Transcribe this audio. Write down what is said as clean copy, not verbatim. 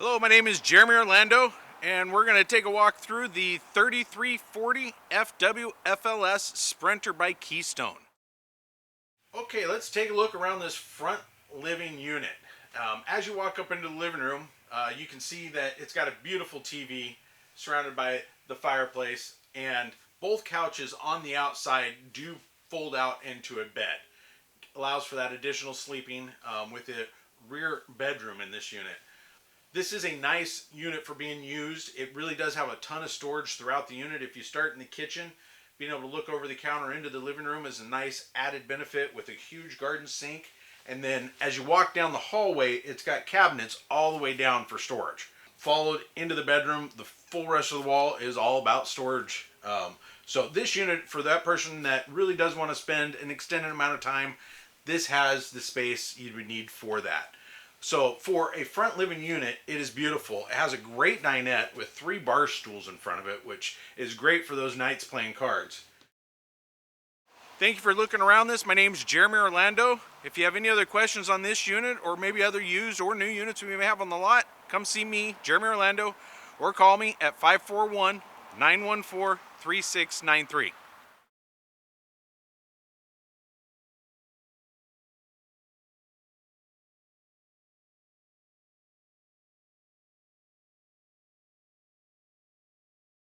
Hello, my name is Jeremy.Orlando, and we're going to take a walk through the 3340 FWFLS Sprinter by Keystone. Okay, let's take a look around this front living unit. As you walk up into the living room, you can see that it's got a beautiful TV surrounded by the fireplace, and both couches on the outside do fold out into a bed. Allows for that additional sleeping with the rear bedroom in this unit. This is a nice unit for being used. It really does have a ton of storage throughout the unit. If you start in the kitchen, being able to look over the counter into the living room is a nice added benefit with a huge garden sink. And then as you walk down the hallway, it's got cabinets all the way down for storage. Followed into the bedroom, the full rest of the wall is all about storage. So this unit, for that person that really does want to spend an extended amount of time, this has the space you would need for that. So for a front living unit, it is beautiful. It has a great dinette with 3 bar stools in front of it, which is great for those nights playing cards. Thank you for looking around this. My name is Jeremy.Orlando. If you have any other questions on this unit or maybe other used or new units we may have on the lot, come see me, Jeremy.Orlando, or call me at 541-914-3693.